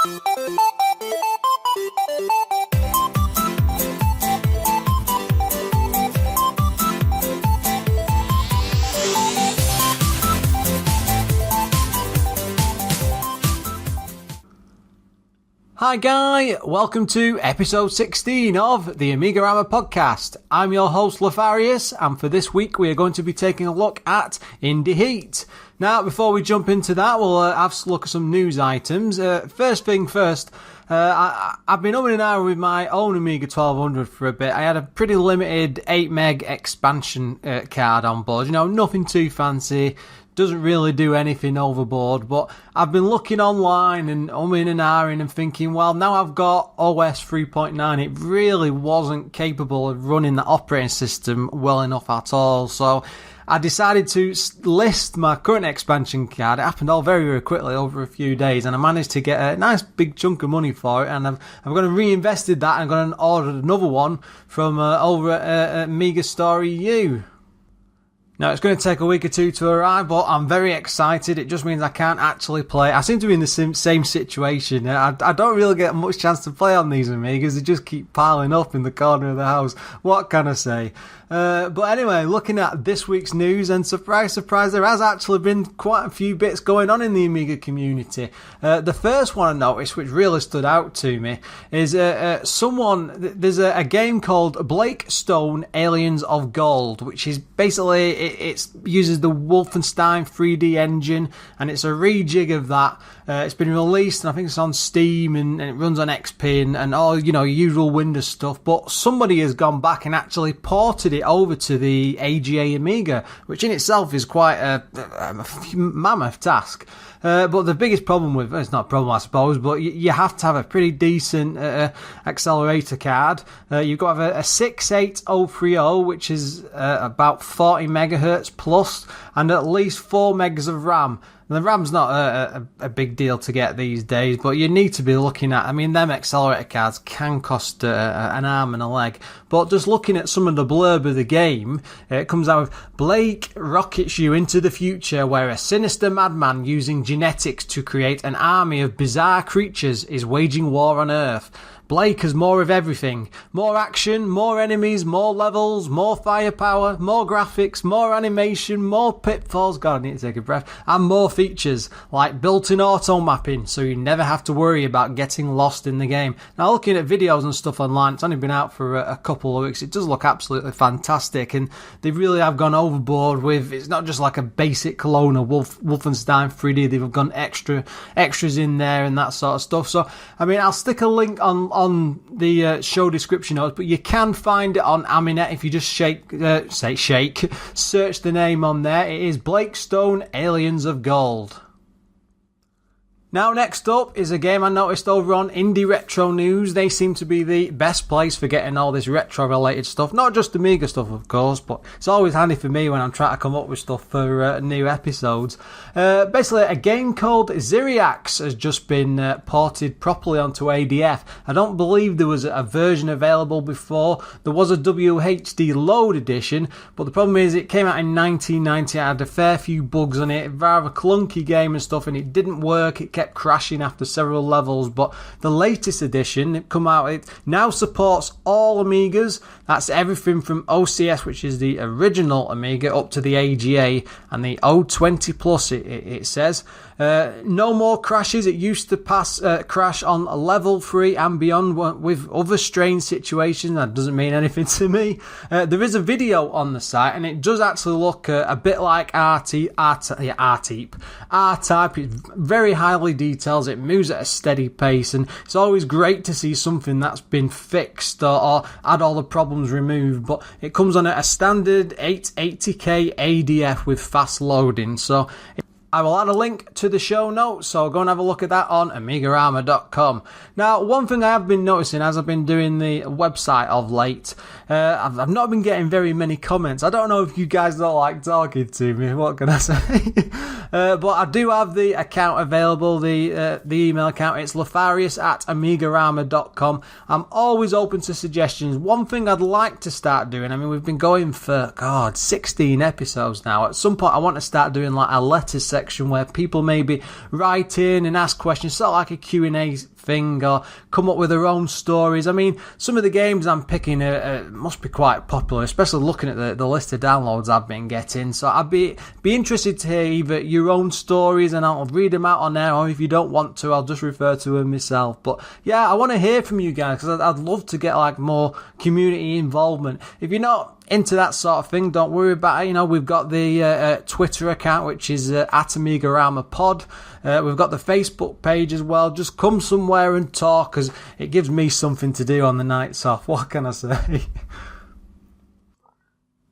Hi Guy, welcome to episode 16 of the AMIGArama podcast. I'm your host Lefarius, and for this week we are going to be taking a look at Indy Heat. Now, before we jump into that, we'll have a look at some news items. First thing first, I've been umming and ahhing with my own Amiga 1200 for a bit. I had a pretty limited 8 meg expansion card on board, nothing too fancy. Doesn't really do anything overboard, but I've been looking online and umming and ahhing and thinking, well, now I've got OS 3.9, it really wasn't capable of running the operating system well enough at all. So I decided to list my current expansion card. It happened all very, very quickly over a few days, and I managed to get a nice big chunk of money for it, and I'm going to reinvested that and I'm going to order another one from over at Amiga Store EU. Now, it's going to take a week or two to arrive, but I'm very excited. It just means I can't actually play. I seem to be in the same situation. I don't really get much chance to play on these Amigas. They just keep piling up in the corner of the house. What can I say? But anyway, looking at this week's news, and surprise, surprise, there has actually been quite a few bits going on in the Amiga community. The first one I noticed, which really stood out to me, is there's a game called Blake Stone Aliens of Gold, which is basically, it uses the Wolfenstein 3D engine, and it's a rejig of that. It's been released, and I think it's on Steam, and it runs on XP and all, usual Windows stuff, but somebody has gone back and actually ported it over to the AGA Amiga, which in itself is quite a mammoth task. But the biggest problem with it's not a problem, I suppose, but you have to have a pretty decent accelerator card. You've got to have a 68030, which is about 40 megahertz plus, and at least 4 megs of RAM. And the RAM's not a big deal to get these days, but you need to be looking at, them accelerator cards can cost an arm and a leg. But just looking at some of the blurb of the game, it comes out with, Blake rockets you into the future where a sinister madman using genetics to create an army of bizarre creatures is waging war on Earth. Blake has more of everything. More action, more enemies, more levels, more firepower, more graphics, more animation, more pitfalls, God, I need to take a breath, and more features, like built-in auto-mapping, so you never have to worry about getting lost in the game. Now, looking at videos and stuff online, it's only been out for a couple of weeks, it does look absolutely fantastic, and they really have gone overboard with, it's not just like a basic clone of Wolfenstein 3D, they've gone extras in there and that sort of stuff. So, I'll stick a link on the show description notes, but you can find it on Aminet if you just search the name on there. It is Blake Stone Aliens of Gold. Now, next up is a game I noticed over on Indie Retro News. They seem to be the best place for getting all this retro-related stuff. Not just Amiga stuff, of course, but it's always handy for me when I'm trying to come up with stuff for new episodes. Basically, a game called Zyriax has just been ported properly onto ADF. I don't believe there was a version available before. There was a WHD Load edition, but the problem is it came out in 1990. It had a fair few bugs on it, rather clunky game and stuff, and it didn't work. It kept crashing after several levels, but the latest edition, it now supports all Amigas. That's everything from OCS, which is the original Amiga, up to the AGA and the O20 Plus, it says. No more crashes. It used to crash on level 3 and beyond with other strange situations. That doesn't mean anything to me. There is a video on the site, and it does actually look a bit like R-Type. R-Type is very highly detailed. It moves at a steady pace, and it's always great to see something that's been fixed or had all the problems removed. But it comes on at a standard 880k ADF with fast loading. So I will add a link to the show notes, so go and have a look at that on AMIGArama.com. Now, one thing I have been noticing as I've been doing the website of late, I've not been getting very many comments. I don't know if you guys don't like talking to me, what can I say? But I do have the account available, the email account. It's lefarius@amigarama.com. I'm always open to suggestions. One thing I'd like to start doing, we've been going for, 16 episodes now. At some point, I want to start doing like a letters section section where people maybe write in and ask questions, sort of like a Q&A thing, or come up with their own stories. I mean, some of the games I'm picking must be quite popular, especially looking at the list of downloads I've been getting. So I'd be interested to hear either your own stories, and I'll read them out on there, or if you don't want to, I'll just refer to them myself. But yeah, I want to hear from you guys, because I'd love to get like more community involvement. If you're not into that sort of thing, don't worry about it. We've got the Twitter account, which is at AMIGArama Pod. We've got the Facebook page as well. Just come somewhere and talk, because it gives me something to do on the nights off. What can I say?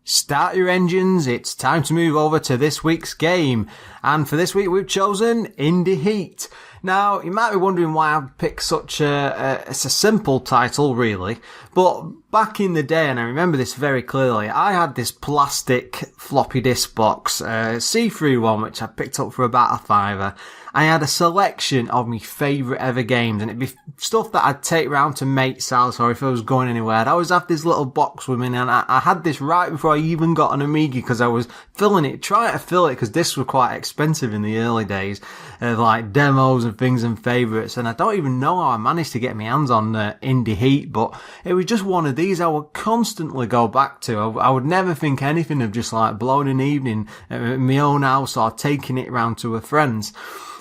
Start your engines, it's time to move over to this week's game. And for this week we've chosen Indy Heat. Now, you might be wondering why I've picked such it's a simple title really, but back in the day, and I remember this very clearly, I had this plastic floppy disk box, see-through one, which I picked up for about $5. I had a selection of my favourite ever games, and it'd be stuff that I'd take round to mates' house, or if I was going anywhere, I'd always have this little box with me, and I had this right before I even got an Amiga, because I was trying to fill it, because discs were quite expensive in the early days, like demos and things and favourites, and I don't even know how I managed to get my hands on Indy Heat, but it was just one of these I would constantly go back to. I would never think anything of just like blowing an evening at my own house or taking it round to a friend's.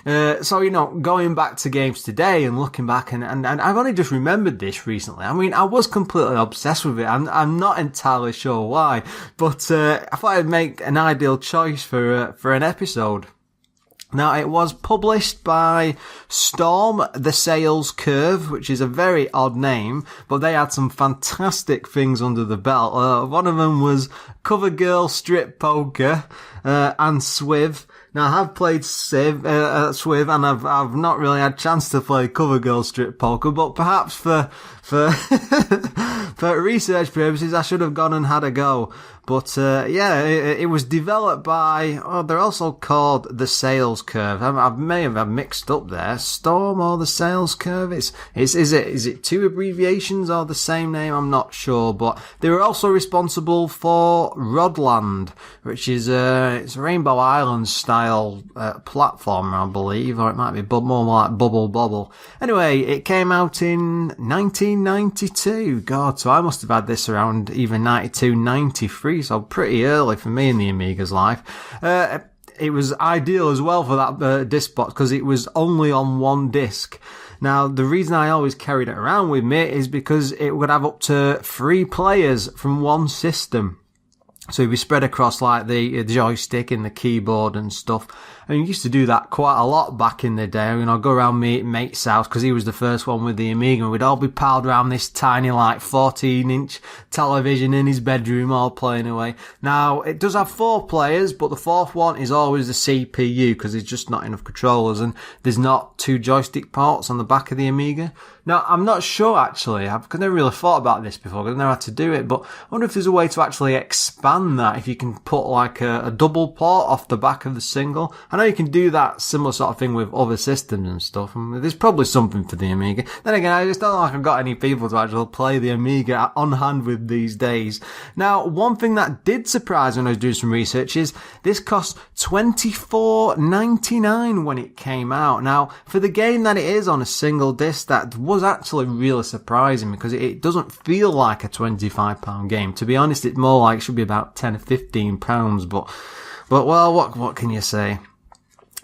So, going back to games today and looking back, and I've only just remembered this recently. I mean, I was completely obsessed with it. I'm not entirely sure why, but I thought I'd make an ideal choice for an episode. Now, it was published by Storm the Sales Curve, which is a very odd name, but they had some fantastic things under the belt. One of them was CoverGirl Strip Poker, and Swiv. Now, I have played Swiv, and I've not really had a chance to play CoverGirl Strip Poker, but perhaps for research purposes, I should have gone and had a go. But, it was developed by, they're also called the Sales Curve. I may have mixed up there. Storm or the Sales Curve? Is it two abbreviations or the same name? I'm not sure, but they were also responsible for Rodland, which is, it's a Rainbow Island style, platformer, I believe, or it might be more like Bubble Bobble. Anyway, it came out in 1992. God, so I must have had this around either 92, 93, so pretty early for me in the Amiga's life. It was ideal as well for that disc box, because it was only on one disc. Now, the reason I always carried it around with me is because it would have up to 3 players from one system. So you'd be spread across like the joystick and the keyboard and stuff. And you used to do that quite a lot back in the day. Go around my mate's house, because he was the first one with the Amiga. We'd all be piled around this tiny, like 14-inch television in his bedroom, all playing away. Now, it does have 4 players, but the 4th one is always the CPU, because there's just not enough controllers, and there's not 2 joystick ports on the back of the Amiga. Now, I'm not sure actually. I've never really thought about this before, because I never had to do it, but I wonder if there's a way to actually expand that, if you can put like a double port off the back of the single. I know you can do that similar sort of thing with other systems and stuff, and there's probably something for the Amiga. Then again, I just don't know if I've got any people to actually play the Amiga on hand with these days. Now, one thing that did surprise me when I was doing some research is this cost $24.99 when it came out. Now, for the game that it is on a single disc, that was actually really surprising, because it doesn't feel like a £25 game. To be honest, it's more like it should be about £10 or £15, but well, what can you say?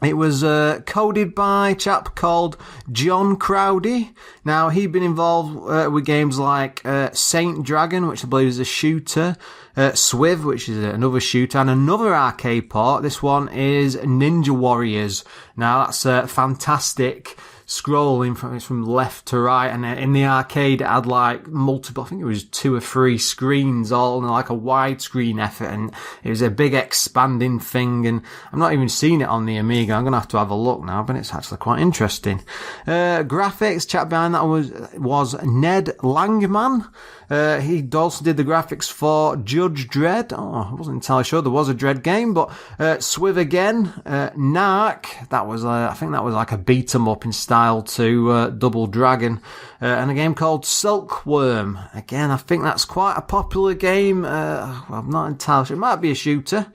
It was coded by a chap called John Crowdy. Now, he'd been involved with games like Saint Dragon, which I believe is a shooter, Swiv, which is another shooter, and another arcade port. This one is Ninja Warriors. Now, that's fantastic scrolling from left to right, and in the arcade it had like multiple, I think it was 2 or 3 screens all in like a widescreen effort, and it was a big expanding thing, and I'm not even seeing it on the Amiga. I'm gonna have to have a look now, but it's actually quite interesting. Graphics, chap behind that was Ned Langman. He also did the graphics for Judge Dredd. I wasn't entirely sure there was a Dredd game, but Swiv again, Narc, that was I think that was like a beat 'em up in style to Double Dragon, and a game called Silkworm. Again, I think that's quite a popular game. I'm not entirely sure. It might be a shooter.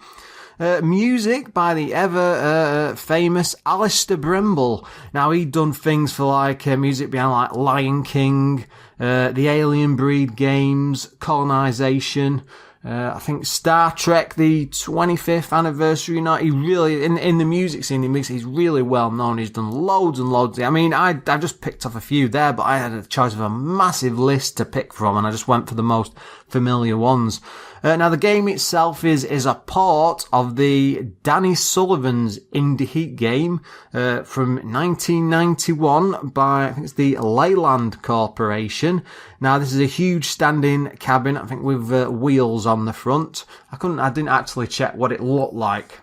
music by the ever famous Alistair Brimble. Now, he'd done things for like music behind like Lion King, the Alien Breed games, Colonization, I think Star Trek, the 25th anniversary night. He really, in the music scene, he's really well known. He's done loads and loads. I mean, I just picked off a few there, but I had a choice of a massive list to pick from, and I just went for the most familiar ones. Now, the game itself is a port of the Danny Sullivan's Indy Heat game from 1991 by, I think it's the Leyland Corporation. Now, this is a huge standing cabin, I think, with wheels on the front. I didn't actually check what it looked like.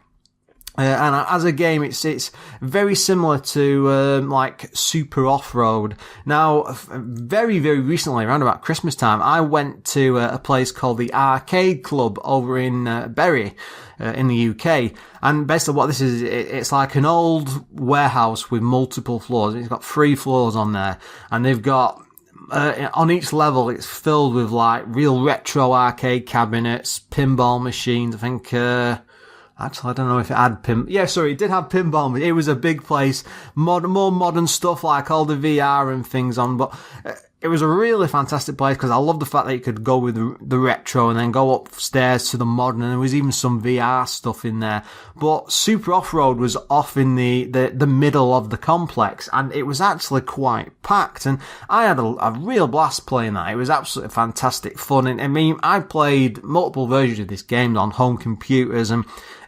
And as a game, it's very similar to, like Super Off-Road. Now, very, very recently, around about Christmas time, I went to a place called the Arcade Club over in Bury, in the UK. And basically what this is, it's like an old warehouse with multiple floors. It's got 3 floors on there. And they've got, on each level, it's filled with like real retro arcade cabinets, pinball machines. I think, actually, I don't know if it had yeah, sorry, it did have pinball. It was a big place. More modern stuff like all the VR and things on, but it was a really fantastic place because I love the fact that you could go with the retro and then go upstairs to the modern, and there was even some VR stuff in there. But Super Off-Road was off in the middle of the complex, and it was actually quite packed, and I had a real blast playing that. It was absolutely fantastic fun, and I mean, I played multiple versions of this game on home computers, and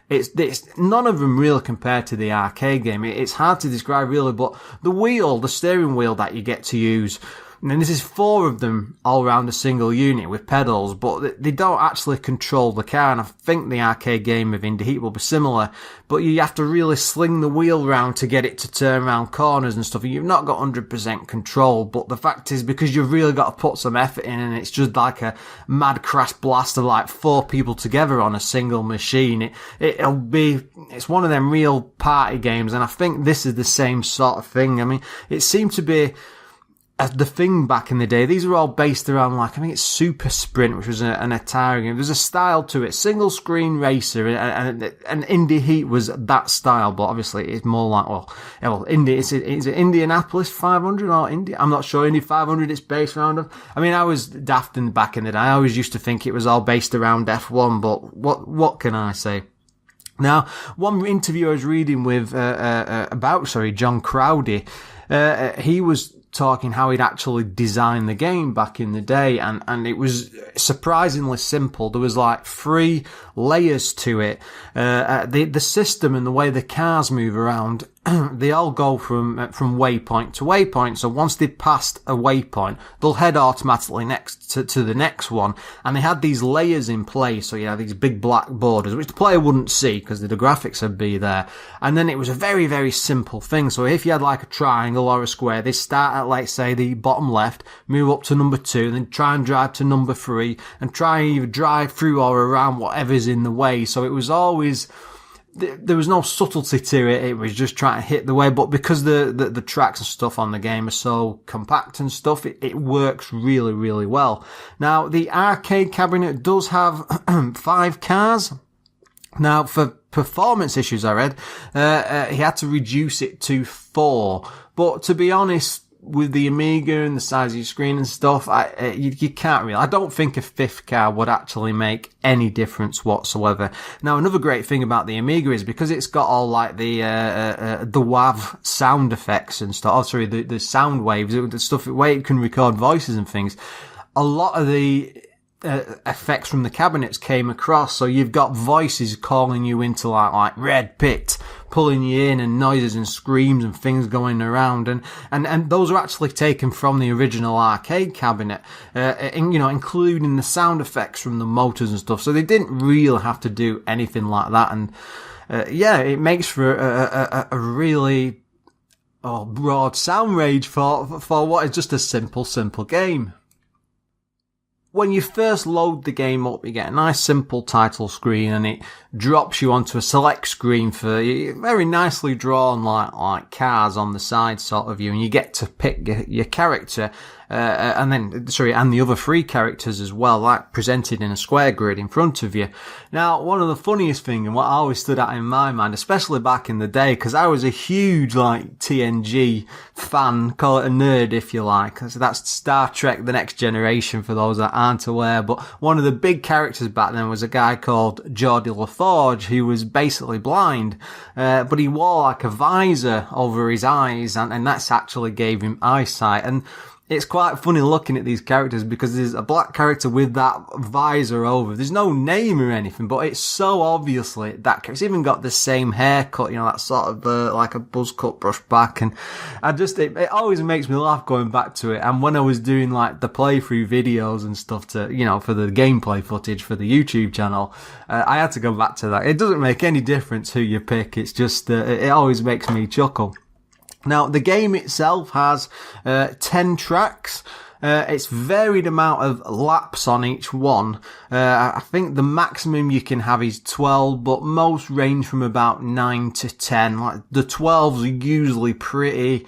it's none of them really compared to the arcade game. It's hard to describe really, but the steering wheel that you get to use, and this is 4 of them all around a single unit with pedals, but they don't actually control the car, and I think the arcade game of Indy Heat will be similar, but you have to really sling the wheel round to get it to turn around corners and stuff, and you've not got 100% control, but the fact is, because you've really got to put some effort in, and it's just like a mad crash blast of like 4 people together on a single machine, it's one of them real party games, and I think this is the same sort of thing. I mean, it seemed to be the thing back in the day. These are all based around, like, I think it's Super Sprint, which was an Atari game. There's a style to it, single screen racer, and Indy Heat was that style, but obviously it's more like, Indy, is it Indianapolis 500 or Indy? I'm not sure. Indy 500 it's based around. I mean, I was daft back in the day. I always used to think it was all based around F1, but what can I say? Now, one interview I was reading with, John Crowdy, he was talking how he'd actually designed the game back in the day, and it was surprisingly simple. There was like 3 layers to it. The system and the way the cars move around, they all go from waypoint to waypoint. So once they've passed a waypoint, they'll head automatically next to the next one. And they had these layers in place. So you have these big black borders, which the player wouldn't see because the graphics would be there. And then it was a very, very simple thing. So if you had like a triangle or a square, they start at, like, say, the bottom left, move up to number 2, and then try and drive to number 3, and try and either drive through or around whatever's in the way. So it was always, there was no subtlety to it. It was just trying to hit the way. But because the tracks and stuff on the game are so compact and stuff, it works really, really well. Now, the arcade cabinet does have 5 cars. Now, for performance issues, I read, he had to reduce it to 4. But to be honest, with the Amiga and the size of your screen and stuff, you can't really. I don't think a 5th car would actually make any difference whatsoever. Now, another great thing about the Amiga is because it's got all like the WAV sound effects and stuff. Oh, sorry, the sound waves, the stuff, the way it can record voices and things. A lot of the effects from the cabinets came across, so you've got voices calling you into like red pit, pulling you in, and noises and screams and things going around, and those are actually taken from the original arcade cabinet, including the sound effects from the motors and stuff. So they didn't really have to do anything like that, and it makes for a really broad sound range for what is just a simple game. When you first load the game up, you get a nice simple title screen, and it drops you onto a select screen for very nicely drawn like cars on the side sort of view, and you get to pick your character. and the other three characters as well, like presented in a square grid in front of you. Now, one of the funniest things, and what always stood out in my mind, especially back in the day, because I was a huge, like, TNG fan, call it a nerd if you like. So that's Star Trek The Next Generation for those that aren't aware, but one of the big characters back then was a guy called Geordie LaForge, who was basically blind, but he wore like a visor over his eyes, and that's actually gave him eyesight. And it's quite funny looking at these characters because there's a black character with that visor over. There's no name or anything, but it's so obviously that character. It's even got the same haircut, that sort of like a buzz cut brush back. And it always makes me laugh going back to it. And when I was doing like the playthrough videos and stuff to, for the gameplay footage for the YouTube channel, I had to go back to that. It doesn't make any difference who you pick. It's just, it always makes me chuckle. Now, the game itself has 10 tracks. It's varied amount of laps on each one. I think the maximum you can have is 12, but most range from about 9 to 10. Like the 12s are usually pretty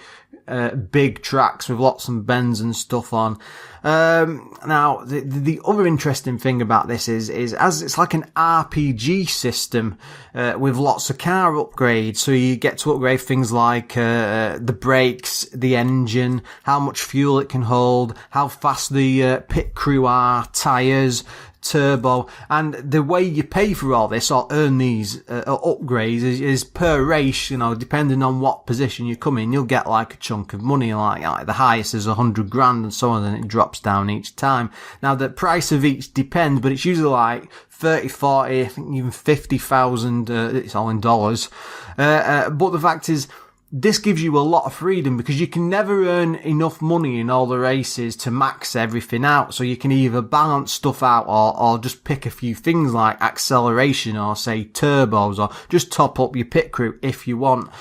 big tracks with lots of bends and stuff on. Now, the other interesting thing about this is as it's like an RPG system, with lots of car upgrades. So you get to upgrade things like, the brakes, the engine, how much fuel it can hold, how fast the, pit crew are, tyres, turbo, and the way you pay for all this or earn these upgrades is per race. Depending on what position you come in, you'll get like a chunk of money, like the highest is 100 grand and so on, and it drops down each time. Now the price of each depends, but it's usually like 30, 40, I think even 50,000, it's all in dollars. But the fact is, this gives you a lot of freedom because you can never earn enough money in all the races to max everything out. So you can either balance stuff out or just pick a few things like acceleration or say turbos, or just top up your pit crew if you want.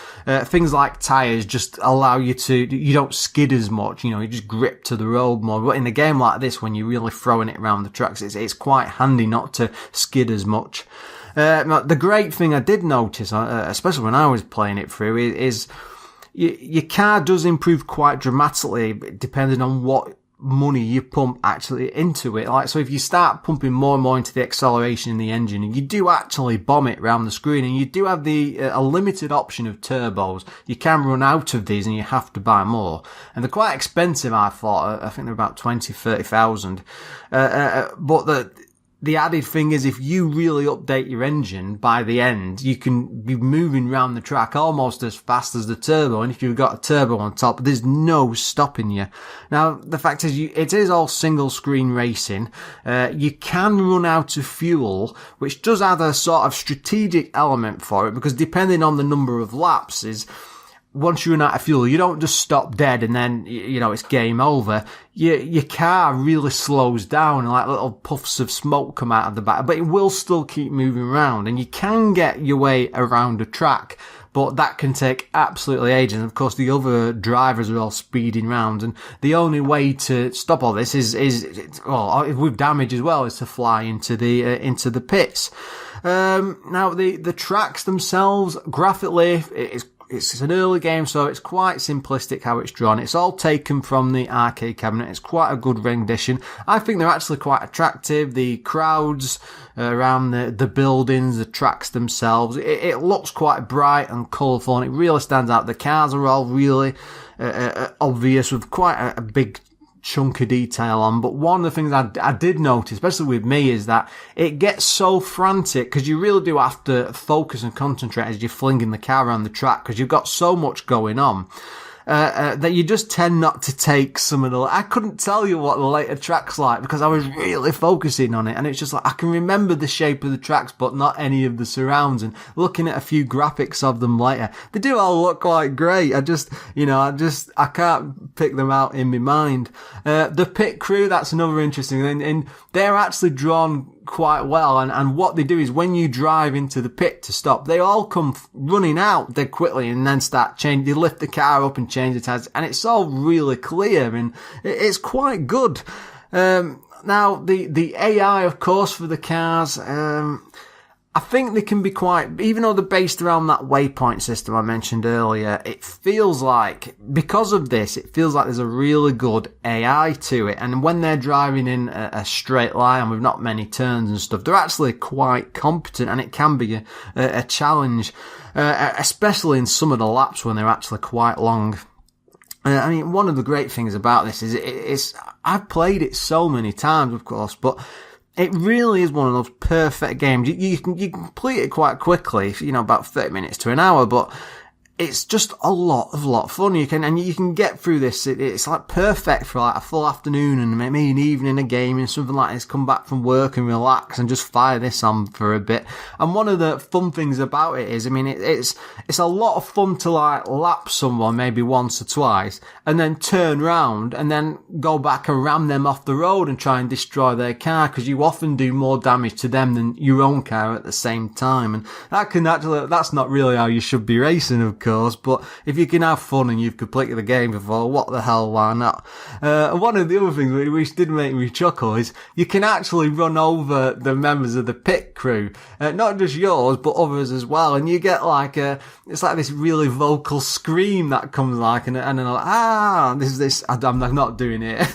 Things like tyres just allow you don't skid as much, you just grip to the road more. But in a game like this, when you're really throwing it around the tracks, it's quite handy not to skid as much. The great thing I did notice, especially when I was playing it through, is your car does improve quite dramatically depending on what money you pump actually into it. Like, so if you start pumping more and more into the acceleration in the engine, and you do actually bomb it around the screen, and you do have a limited option of turbos, you can run out of these and you have to buy more. And they're quite expensive, I thought. I think they're about 20, 30,000. But the added thing is if you really update your engine, by the end, you can be moving around the track almost as fast as the turbo. And if you've got a turbo on top, there's no stopping you. Now, the fact is, it is all single screen racing. You can run out of fuel, which does add a sort of strategic element for it, because depending on the number of laps once you run out of fuel, you don't just stop dead and then, it's game over. Your car really slows down and like little puffs of smoke come out of the back, but it will still keep moving around, and you can get your way around a track, but that can take absolutely ages. And of course, the other drivers are all speeding around, and the only way to stop all this is with damage as well, is to fly into the pits. Now the tracks themselves, graphically, it's an early game, so it's quite simplistic how it's drawn. It's all taken from the arcade cabinet. It's quite a good rendition. I think they're actually quite attractive. The crowds around the buildings, the tracks themselves, it looks quite bright and colourful, and it really stands out. The cars are all really obvious, with quite a big chunk of detail on. But one of the things I did notice, especially with me, is that it gets so frantic, because you really do have to focus and concentrate as you're flinging the car around the track, because you've got so much going on. That you just tend not to take some of the... I couldn't tell you what the later track's like because I was really focusing on it, and it's just like I can remember the shape of the tracks but not any of the surrounds, and looking at a few graphics of them later, they do all look quite great. I can't pick them out in my mind. The pit crew, that's another interesting thing, and they're actually drawn quite well, and what they do is when you drive into the pit to stop, they all come running out dead quickly and then start changing. They lift the car up and change the tires, and it's all really clear, and it's quite good. Now the AI, of course, for the cars, I think they can be quite, even though they're based around that waypoint system I mentioned earlier, it feels like, because of this, it feels like there's a really good AI to it. And when they're driving in a straight line with not many turns and stuff, they're actually quite competent, and it can be a challenge, especially in some of the laps when they're actually quite long. I mean, one of the great things about this is I've played it so many times, of course, but it really is one of those perfect games. You can complete it quite quickly, about 30 minutes to an hour, but it's just a lot of fun. You can get through this. It's like perfect for like a full afternoon and maybe an evening of gaming, something like this. Come back from work and relax and just fire this on for a bit. And one of the fun things about it is, I mean, it's a lot of fun to like lap someone maybe once or twice and then turn round and then go back and ram them off the road and try and destroy their car, because you often do more damage to them than your own car at the same time. And that's not really how you should be racing, of course, but if you can have fun and you've completed the game before, what the hell, why not? One of the other things which did make me chuckle is you can actually run over the members of the pit crew, not just yours but others as well, and you get like it's like this really vocal scream that comes like, and then like, I'm not doing it.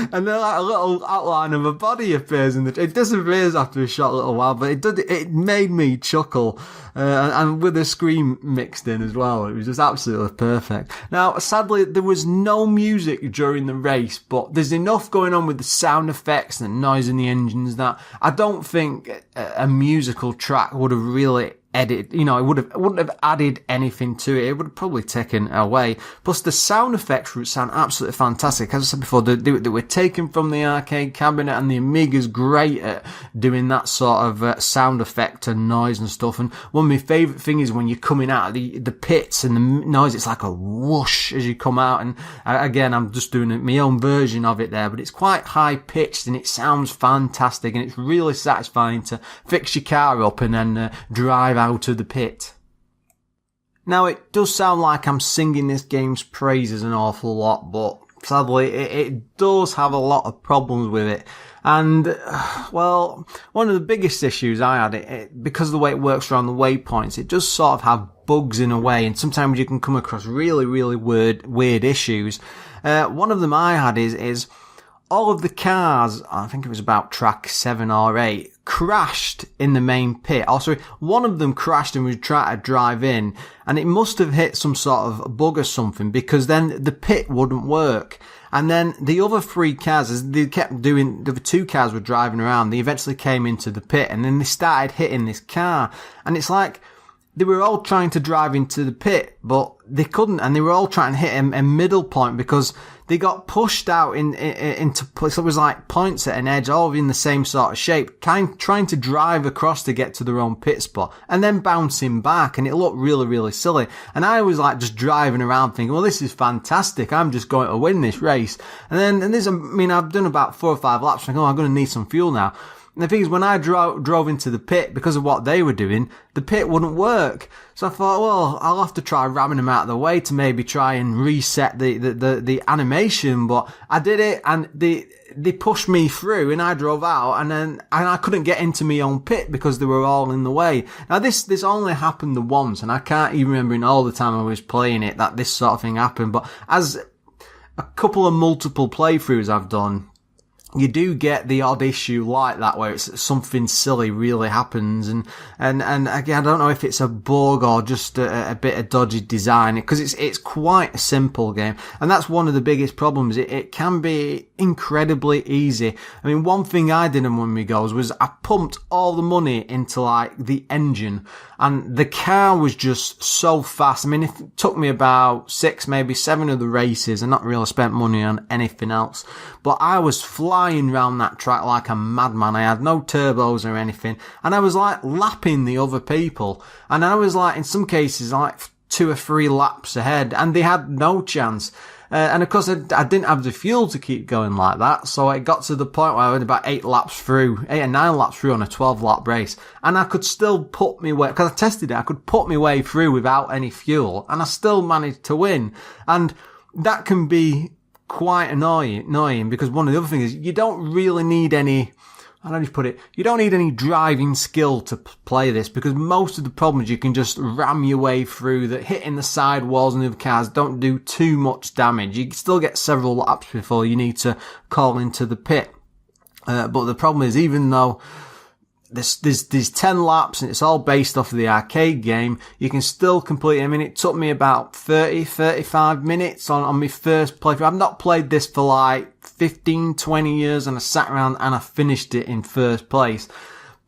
And then like a little outline of a body appears it disappears after a short little while, but it made me chuckle, and with a scream mixed in as well. It was just absolutely perfect. Now, sadly, there was no music during the race, but there's enough going on with the sound effects and the noise in the engines that I don't think a musical track would have really it wouldn't have added anything to it. It would have probably taken away. Plus, the sound effects would sound absolutely fantastic. As I said before, they were taken from the arcade cabinet, and the Amiga's great at doing that sort of sound effect and noise and stuff. And one of my favourite things is when you're coming out of the pits and the noise, it's like a whoosh as you come out. And again, I'm just doing my own version of it there, but it's quite high pitched and it sounds fantastic, and it's really satisfying to fix your car up and then drive out of the pit. Now, it does sound like I'm singing this game's praises an awful lot, but sadly it does have a lot of problems with it. And, well, one of the biggest issues I had, because of the way it works around the waypoints, it does sort of have bugs in a way, and sometimes you can come across really, really weird issues. One of them I had is all of the cars, I think it was about track 7 or 8, crashed in the main pit. Also, one of them crashed and was trying to drive in, and it must have hit some sort of bug or something, because then the pit wouldn't work. And then the other 3 cars, as they kept doing, the 2 cars were driving around, they eventually came into the pit, and then they started hitting this car. And it's like, they were all trying to drive into the pit, but they couldn't, and they were all trying to hit a middle point because they got pushed out into place. It was like points at an edge, all in the same sort of shape, trying to drive across to get to their own pit spot, and then bouncing back, and it looked really, really silly. And I was like just driving around thinking, well, this is fantastic. I'm just going to win this race. And then I've done about 4 or 5 laps, thinking, I'm going to need some fuel now. And the thing is, when I drove into the pit, because of what they were doing, the pit wouldn't work. So I thought, well, I'll have to try ramming them out of the way to maybe try and reset the animation. But I did it, and they pushed me through, and I drove out, and I couldn't get into my own pit because they were all in the way. Now, this only happened once, and I can't even remember in all the time I was playing it that this sort of thing happened. But as a couple of multiple playthroughs I've done, you do get the odd issue like that where it's something silly really happens, and again, I don't know if it's a bug or just a bit of dodgy design, because it's quite a simple game, and that's one of the biggest problems. It can be incredibly easy. I mean, one thing I did in one of my goals was I pumped all the money into like the engine, and the car was just so fast. I mean, it took me about 6, maybe 7 of the races, and not really spent money on anything else, but I was flying around that track like a madman. I had no turbos or anything, and I was like lapping the other people, and I was like, in some cases, like 2 or 3 laps ahead, and they had no chance. And of course, I didn't have the fuel to keep going like that, so it got to the point where I went about 8 or 9 laps through on a 12-lap race, and I could still put my way, because I tested it, I could put my way through without any fuel, and I still managed to win. And that can be quite annoying, because one of the other things is you don't really need any how do you put it? You don't need any driving skill to play this, because most of the problems you can just ram your way through. That hitting the side walls and the other cars don't do too much damage. You can still get several laps before you need to call into the pit. But the problem is, even though there's 10 laps and it's all based off of the arcade game, you can still complete it. I mean, it took me about 35 minutes on my first playthrough. I've not played this for like 15, 20 years, and I sat around and I finished it in first place.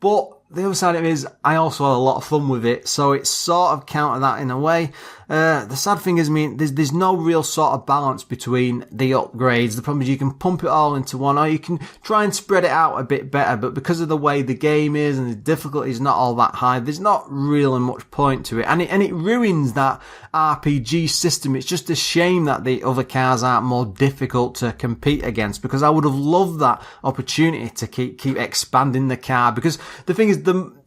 But the other side of it is, I also had a lot of fun with it, so it's sort of counter that in a way. The sad thing is, I mean, there's no real sort of balance between the upgrades. The problem is you can pump it all into one, or you can try and spread it out a bit better, but because of the way the game is and the difficulty is not all that high, there's not really much point to it. And it ruins that RPG system. It's just a shame that the other cars aren't more difficult to compete against, because I would have loved that opportunity to keep expanding the car, because the thing is,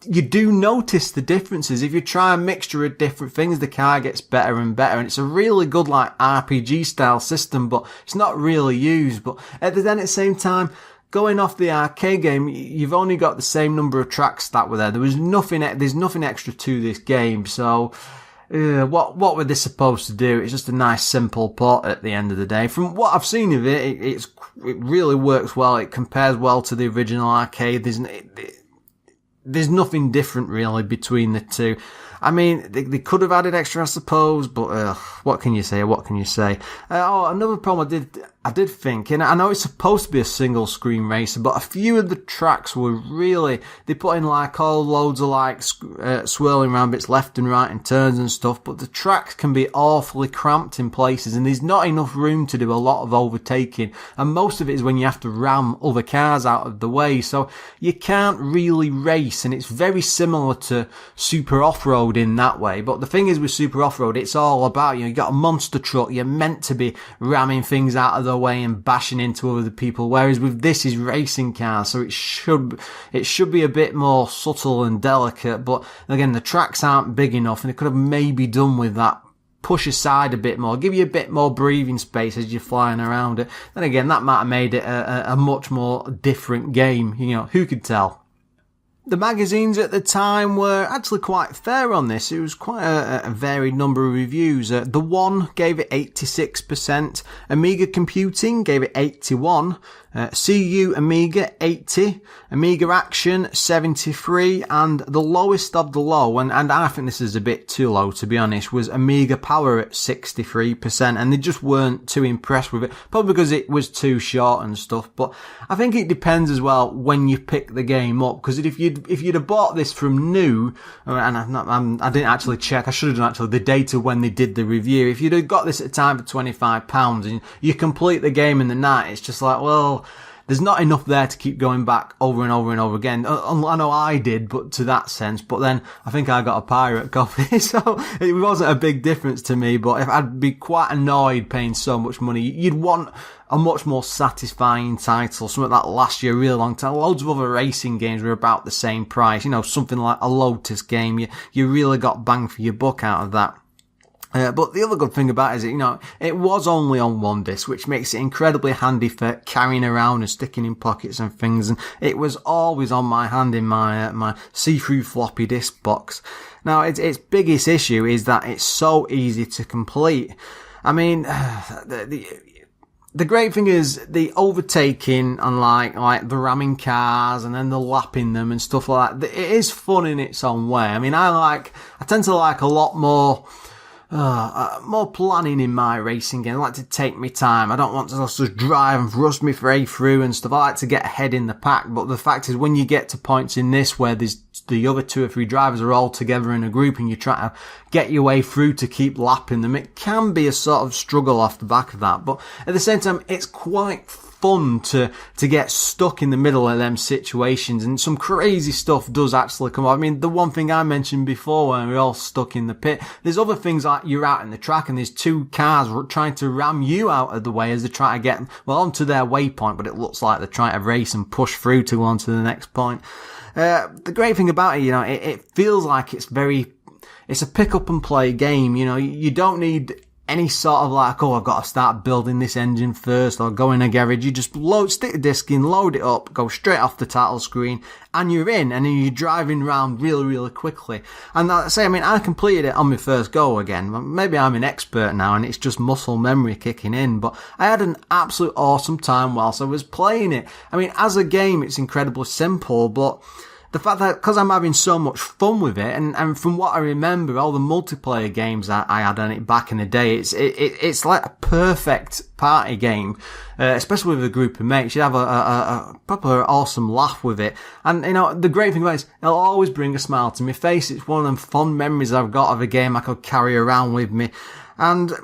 you do notice the differences. If you try a mixture of different things, the car gets better and better, and it's a really good like RPG style system, but it's not really used. But at the same time, going off the arcade game, you've only got the same number of tracks that were there. There's nothing extra to this game, so what were they supposed to do? It's just a nice simple port at the end of the day. From what I've seen of it, it really works well. It compares well to the original arcade. There's nothing different really between the two. I mean, they could have added extra, I suppose, but what can you say? Another problem I did think, and I know it's supposed to be a single screen racer, but a few of the tracks were really, they put in like all loads of like swirling around bits left and right and turns and stuff, but the tracks can be awfully cramped in places, and there's not enough room to do a lot of overtaking, and most of it is when you have to ram other cars out of the way, so you can't really race, and it's very similar to Super Off-Road in that way. But the thing is, with Super Off-Road, it's all about, you got a monster truck, you're meant to be ramming things out of the way and bashing into other people, whereas with this is racing cars, so it should be a bit more subtle and delicate. But again, the tracks aren't big enough, and they could have maybe done with that. Push aside a bit more, give you a bit more breathing space as you're flying around it. Then again, that might have made it a much more different game, who could tell. The magazines at the time were actually quite fair on this. It was quite a varied number of reviews. The One gave it 86%, Amiga Computing gave it 81%, CU Amiga 80%, Amiga Action 73%, and the lowest of the low, and I think this is a bit too low to be honest, was Amiga Power at 63%, and they just weren't too impressed with it, probably because it was too short and stuff. But I think it depends as well when you pick the game up, because if you'd have bought this from new, and I didn't actually check, I should have done actually the data when they did the review, if you'd have got this at the time for £25 and you complete the game in the night, it's just like, well, there's not enough there to keep going back over and over and over again. I know I did, but to that sense. But then I think I got a pirate copy, so it wasn't a big difference to me. But if I'd be quite annoyed paying so much money, you'd want a much more satisfying title, something that lasts you a really long time. Loads of other racing games were about the same price. Something like a Lotus game, you really got bang for your buck out of that. But the other good thing about it is, it was only on one disc, which makes it incredibly handy for carrying around and sticking in pockets and things. And it was always on my hand in my see-through floppy disk box. Now, its biggest issue is that it's so easy to complete. I mean, the great thing is the overtaking and like the ramming cars and then the lapping them and stuff like that. It is fun in its own way. I mean, I tend to like a lot more planning in my racing game. I like to take my time. I don't want to just drive and thrust my way through and stuff. I like to get ahead in the pack. But the fact is, when you get to points in this where there's the other 2 or 3 drivers are all together in a group and you try to get your way through to keep lapping them, it can be a sort of struggle off the back of that. But at the same time, it's quite fun to get stuck in the middle of them situations, and some crazy stuff does actually come up. I mean, the one thing I mentioned before when we're all stuck in the pit, there's other things like you're out in the track and there's 2 cars trying to ram you out of the way as they try to get, onto their waypoint, but it looks like they're trying to race and push through to go on to the next point. The great thing about it, it feels like it's a pick up and play game. You don't need any sort of like, oh, I've got to start building this engine first or go in a garage. You just stick the disc in, load it up, go straight off the title screen, and you're in, and then you're driving around really, really quickly. And I completed it on my first go again. Maybe I'm an expert now and it's just muscle memory kicking in, but I had an absolute awesome time whilst I was playing it. I mean, as a game, it's incredibly simple, but the fact that, because I'm having so much fun with it, and from what I remember, all the multiplayer games that I had on it back in the day, it's like a perfect party game, especially with a group of mates. You have a proper awesome laugh with it. And, the great thing about it is, it'll always bring a smile to my face. It's one of them fond memories I've got of a game I could carry around with me. And,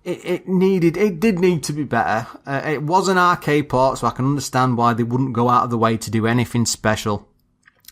It did need to be better. It was an arcade port, so I can understand why they wouldn't go out of the way to do anything special.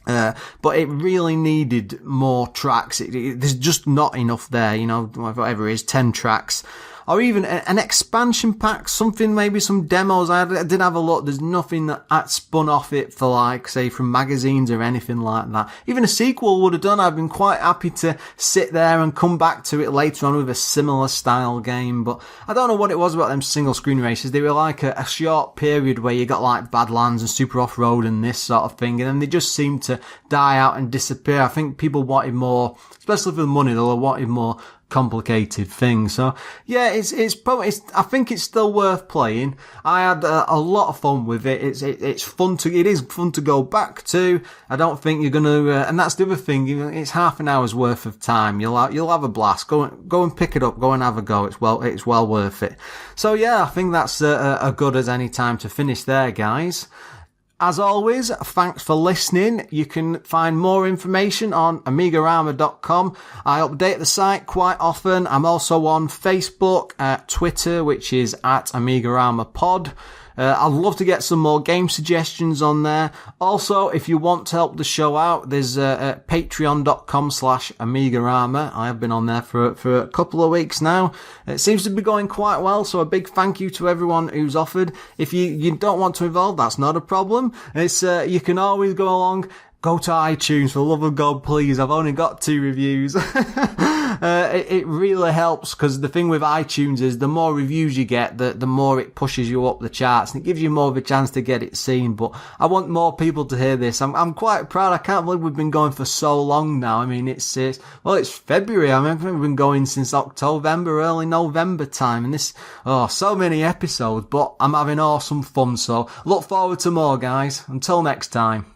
But it really needed more tracks. There's just not enough there, whatever it is, 10 tracks. Or even an expansion pack, something, maybe some demos. I did have a look. There's nothing that spun off it for, like, say, from magazines or anything like that. Even a sequel would have done. I've been quite happy to sit there and come back to it later on with a similar style game. But I don't know what it was about them single screen races. They were like a short period where you got like Badlands and Super Off-Road and this sort of thing. And then they just seemed to die out and disappear. I think people wanted more, especially for the money, they wanted more complicated things. So yeah, I think it's still worth playing. I had a lot of fun with it. It is fun to go back to. I don't think you're gonna, and that's the other thing. It's half an hour's worth of time. You'll have a blast. Go and pick it up. Go and have a go. It's well worth it. So yeah, I think that's a good as any time to finish there, guys. As always, thanks for listening. You can find more information on AMIGArama.com. I update the site quite often. I'm also on Facebook, Twitter, which is at AMIGAramaPod. I'd love to get some more game suggestions on there. Also, if you want to help the show out, there's patreon.com/AmigaRama. I have been on there for a couple of weeks now. It seems to be going quite well, so a big thank you to everyone who's offered. If you don't want to involve, that's not a problem. It's you can always go along. Go to iTunes, for the love of God, please. I've only got 2 reviews. It really helps, because the thing with iTunes is the more reviews you get, the more it pushes you up the charts, and it gives you more of a chance to get it seen. But I want more people to hear this. I'm quite proud. I can't believe we've been going for so long now. I mean, it's February. I think we've been going since October, early November time, and so many episodes. But I'm having awesome fun. So look forward to more, guys. Until next time.